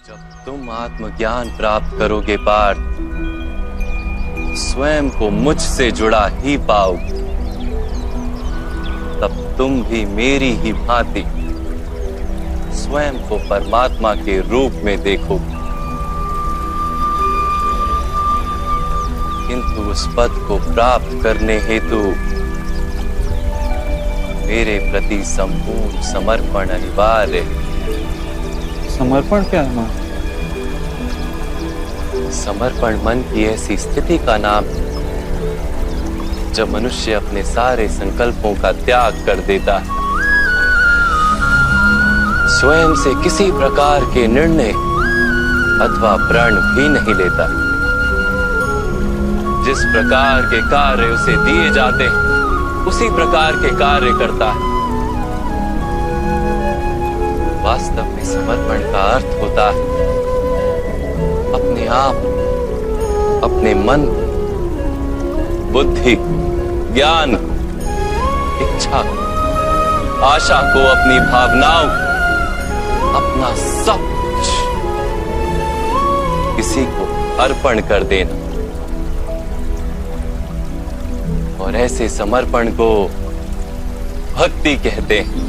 जब तुम आत्मज्ञान प्राप्त करोगे पार्थ, स्वयं को मुझसे जुड़ा ही पाओगे। तब तुम भी मेरी ही भांति स्वयं को परमात्मा के रूप में देखोगे। किंतु उस पद को प्राप्त करने हेतु मेरे प्रति संपूर्ण समर्पण अनिवार्य है। समर्पण क्या है मां? समर्पण मन की ऐसी स्थिति का नाम है जब मनुष्य अपने सारे संकल्पों का त्याग कर देता है, स्वयं से किसी प्रकार के निर्णय अथवा प्रण भी नहीं लेता। जिस प्रकार के कार्य उसे दिए जाते हैं उसी प्रकार के कार्य करता है। वास्तव में समर्पण का अर्थ होता है अपने आप, अपने मन, बुद्धि, ज्ञान, इच्छा, आशा को, अपनी भावनाओं, अपना सब कुछ किसी को अर्पण कर देना। और ऐसे समर्पण को भक्ति कहते हैं।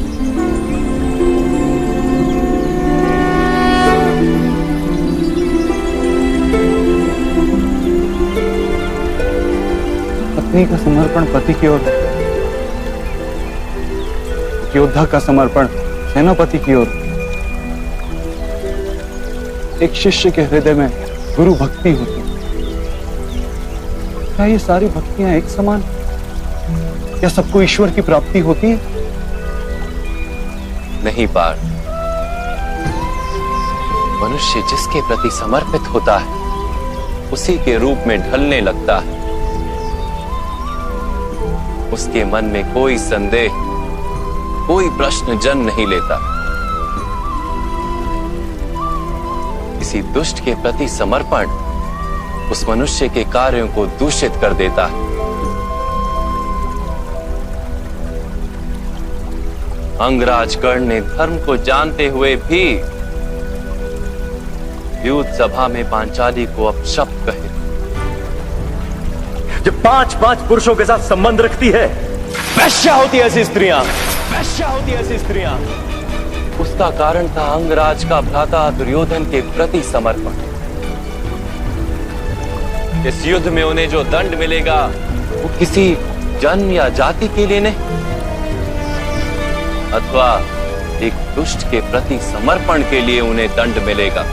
पत्नी का समर्पण पति की ओर, योद्धा का समर्पण सेनापति की ओर, एक शिष्य के हृदय में गुरु भक्ति होती है। क्या ये सारी भक्तियां एक समान, क्या सबको ईश्वर की प्राप्ति होती है? नहीं पार्थ, मनुष्य जिसके प्रति समर्पित होता है उसी के रूप में ढलने लगता है। उसके मन में कोई संदेह, कोई प्रश्न जन्म नहीं लेता। किसी दुष्ट के प्रति समर्पण उस मनुष्य के कार्यों को दूषित कर देता है। अंगराज कर्ण ने धर्म को जानते हुए भी युद्ध सभा में पांचाली को अपशब्द कहे। जो 5-5 पुरुषों के साथ संबंध रखती है, वैश्या होती है ऐसी स्त्रियां, वैश्या होती है ऐसी स्त्रियां। उसका कारण था अंगराज का भ्राता दुर्योधन के प्रति समर्पण। इस युद्ध में उन्हें जो दंड मिलेगा वो किसी जन्म या जाति के लिए नहीं, अथवा एक दुष्ट के प्रति समर्पण के लिए उन्हें दंड मिलेगा।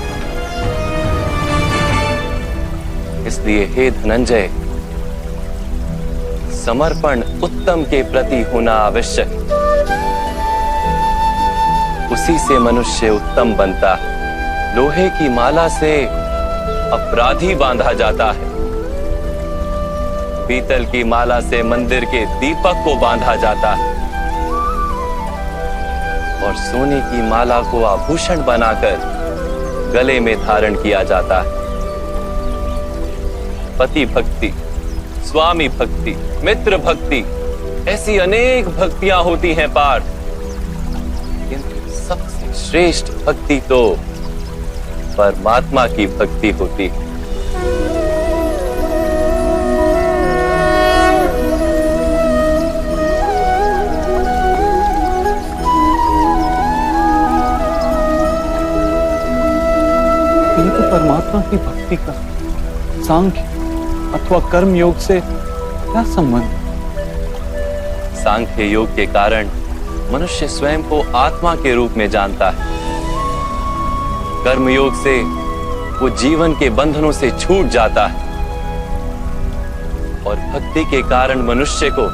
इसलिए हे धनंजय, समर्पण उत्तम के प्रति होना आवश्यक। उसी से मनुष्य उत्तम बनता है। लोहे की माला से अपराधी बांधा जाता है, पीतल की माला से मंदिर के दीपक को बांधा जाता है, और सोने की माला को आभूषण बनाकर गले में धारण किया जाता है। पति भक्ति, स्वामी भक्ति, मित्र भक्ति, ऐसी अनेक भक्तियां होती हैं पार्थ, किंतु सबसे श्रेष्ठ भक्ति तो परमात्मा की भक्ति होती है। ये तो परमात्मा की भक्ति का सांख्य अथवा कर्म योग से क्या संबंध? सांख्य योग के कारण मनुष्य स्वयं को आत्मा के रूप में जानता है। कर्म योग से वो जीवन के बंधनों से छूट जाता है, और भक्ति के कारण मनुष्य को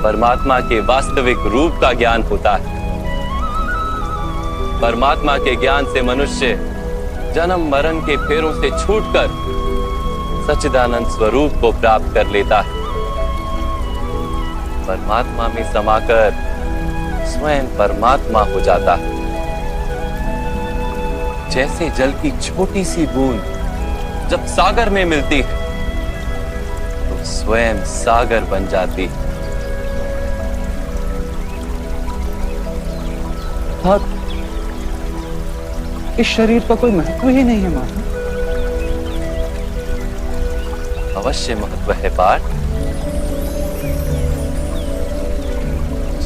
परमात्मा के वास्तविक रूप का ज्ञान होता है। परमात्मा के ज्ञान से मनुष्य जन्म मरण के फेरों से छूटकर सच्चिदानंद स्वरूप को प्राप्त कर लेता है। परमात्मा में समाकर स्वयं परमात्मा हो जाता है। जैसे जल की छोटी सी बूंद जब सागर में मिलती है तो स्वयं सागर बन जाती है। इस शरीर का कोई महत्व ही नहीं है माधव। अवश्य महत्व है पार्थ।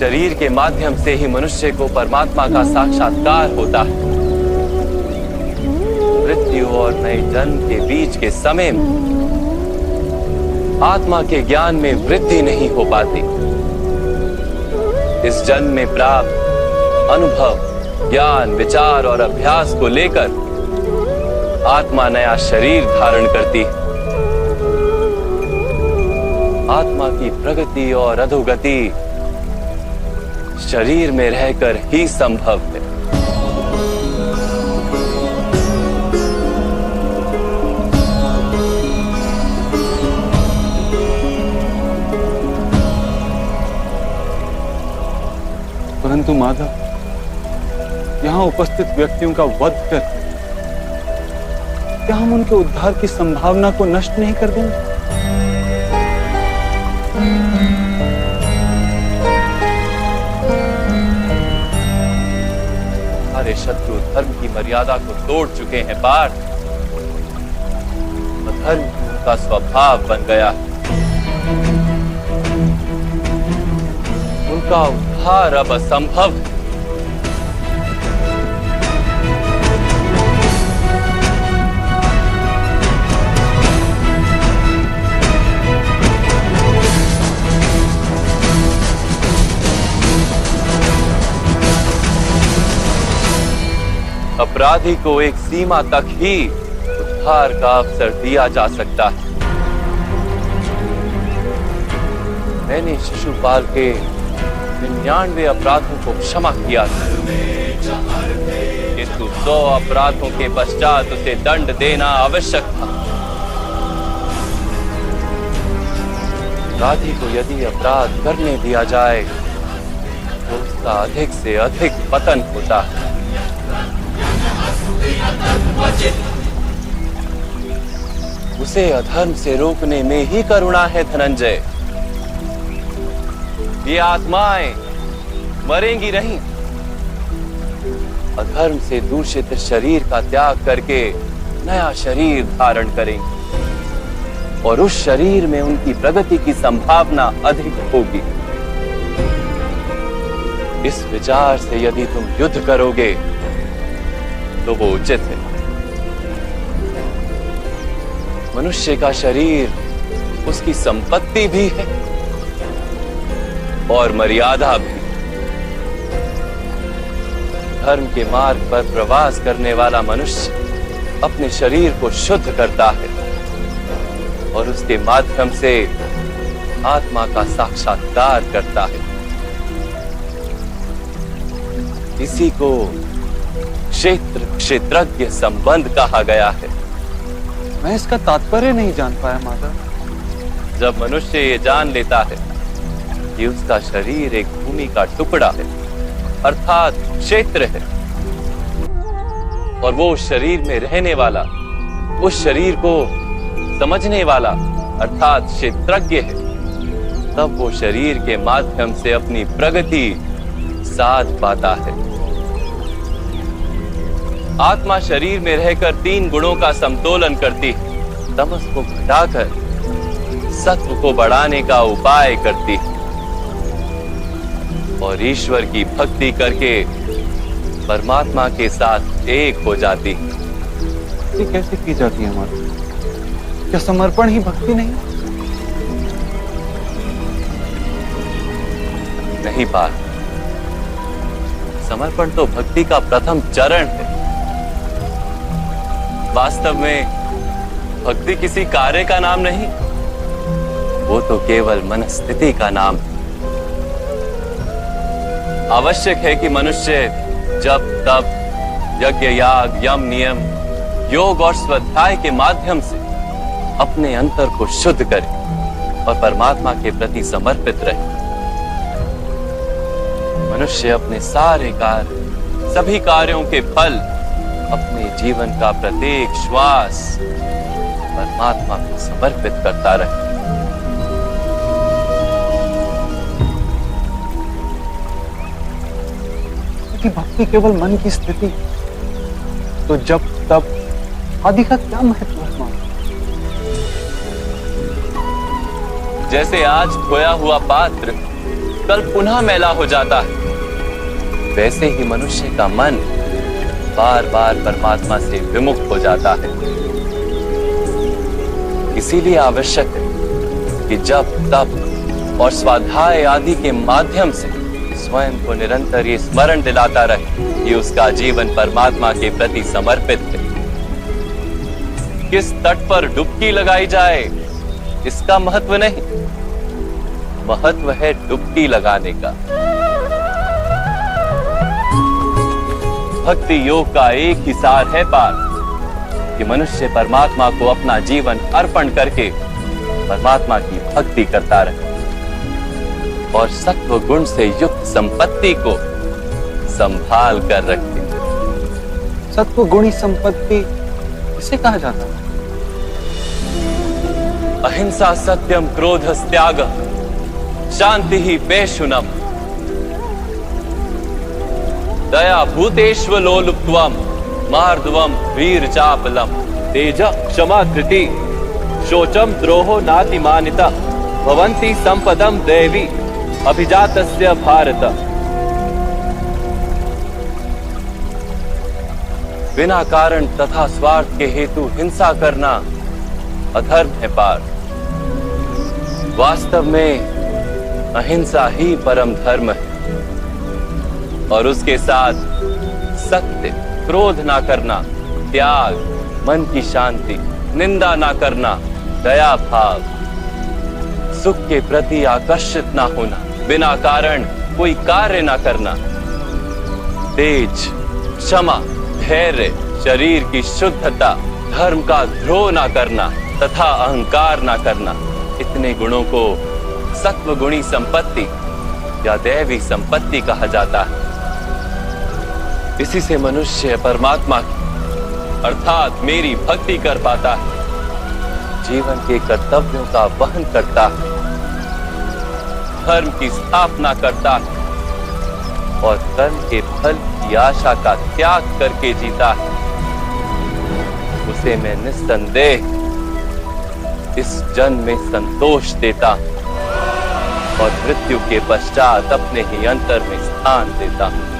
शरीर के माध्यम से ही मनुष्य को परमात्मा का साक्षात्कार होता है। मृत्यु और नए जन्म के बीच के समय में आत्मा के ज्ञान में वृद्धि नहीं हो पाती। इस जन्म में प्राप्त अनुभव, ज्ञान, विचार और अभ्यास को लेकर आत्मा नया शरीर धारण करती है। आत्मा की प्रगति और अधोगति शरीर में रहकर ही संभव है। परंतु माधव, यहां उपस्थित व्यक्तियों का वध करके क्या हम उनके उद्धार की संभावना को नष्ट नहीं कर देंगे? हमारे शत्रु धर्म की मर्यादा को तोड़ चुके हैं पार्थ। धर्म का स्वभाव बन गया। उनका उद्धार अब असंभव है। अपराधी को एक सीमा तक ही उद्धार का अवसर दिया जा सकता है। मैंने शिशुपाल के 99 अपराधों को क्षमा किया था, किंतु 100 अपराधों के पश्चात उसे दंड देना आवश्यक था। अपराधी को यदि अपराध करने दिया जाए तो उसका अधिक से अधिक पतन होता है। उसे अधर्म से रोकने में ही करुणा है धनंजय। ये आत्माएं मरेंगी नहीं। अधर्म से दूषित शरीर का त्याग करके नया शरीर धारण करेंगी और उस शरीर में उनकी प्रगति की संभावना अधिक होगी। इस विचार से यदि तुम युद्ध करोगे तो वो उचित है। मनुष्य का शरीर उसकी संपत्ति भी है और मर्यादा भी। धर्म के मार्ग पर प्रवास करने वाला मनुष्य अपने शरीर को शुद्ध करता है और उसके माध्यम से आत्मा का साक्षात्कार करता है। इसी को क्षेत्रज्ञ संबंध कहा गया है। मैं इसका तात्पर्य नहीं जान पाया माधव। जब मनुष्य ये जान लेता है कि उसका शरीर एक भूमि का टुकड़ा है, अर्थात क्षेत्र है, और वो उस शरीर में रहने वाला, उस शरीर को समझने वाला अर्थात क्षेत्रज्ञ है, तब वो शरीर के माध्यम से अपनी प्रगति साध पाता है। आत्मा शरीर में रहकर 3 गुणों का समतोलन करती है। तमस को घटाकर सत्व को बढ़ाने का उपाय करती है और ईश्वर की भक्ति करके परमात्मा के साथ एक हो जाती है। ये कैसे की जाती है माधव? क्या समर्पण ही भक्ति नहीं? नहीं पार्थ, समर्पण तो भक्ति का प्रथम चरण है। वास्तव में भक्ति किसी कार्य का नाम नहीं, वो तो केवल मनस्थिति का नाम है। आवश्यक है कि मनुष्य जब तब यज्ञ, याग, यम, नियम, योग और स्वाध्याय के माध्यम से अपने अंतर को शुद्ध करे और परमात्मा के प्रति समर्पित रहे। मनुष्य अपने सारे कार्य, सभी कार्यों के फल, अपने जीवन का प्रत्येक श्वास परमात्मा को समर्पित करता रहे। कि भक्ति केवल मन की स्थिति, तो जब तब आदि का क्या महत्व है मां? जैसे आज खोया हुआ पात्र कल पुनः मैला हो जाता है, वैसे ही मनुष्य का मन बार बार परमात्मा से विमुख हो जाता है। इसीलिए आवश्यक है कि जब तप और स्वाध्याय आदि के माध्यम से स्वयं को निरंतर ये स्मरण दिलाता रहे कि उसका जीवन परमात्मा के प्रति समर्पित है। किस तट पर डुबकी लगाई जाए इसका महत्व नहीं, महत्व है डुबकी लगाने का। भक्ति योग का एक ही सार है पार कि मनुष्य परमात्मा को अपना जीवन अर्पण करके परमात्मा की भक्ति करता रहे और सत्व गुण से युक्त संपत्ति को संभाल कर रखे। सत्व गुणी संपत्ति किसे कहा जाता है? अहिंसा सत्यम क्रोध त्याग शांति ही पेशुनम दया भूतेष्व लोलुप्त्वम मार्दवम वीर चापलम तेज क्षमा धृति शोचम द्रोहो नातिमानिता भवन्ति संपदम देवी अभिजातस्य भारत। बिना कारण तथा स्वार्थ के हेतु हिंसा करना अधर्म है पार। वास्तव में अहिंसा ही परम धर्म है और उसके साथ सत्य, क्रोध ना करना, त्याग, मन की शांति, निंदा ना करना, दया भाव, सुख के प्रति आकर्षित ना होना, बिना कारण कोई कार्य ना करना, तेज, क्षमा, धैर्य, शरीर की शुद्धता, धर्म का द्रोह ना करना तथा अहंकार ना करना, इतने गुणों को सत्व गुणी संपत्ति या दैवी संपत्ति कहा जाता है। इसी से मनुष्य परमात्मा की अर्थात मेरी भक्ति कर पाता है, जीवन के कर्तव्यों का वहन करता है, धर्म की स्थापना करता है और कर्म के फल की आशा का त्याग करके जीता है। उसे मैं निस्संदेह इस जन्म में संतोष देता हूं और मृत्यु के पश्चात अपने ही अंतर में स्थान देता हूं।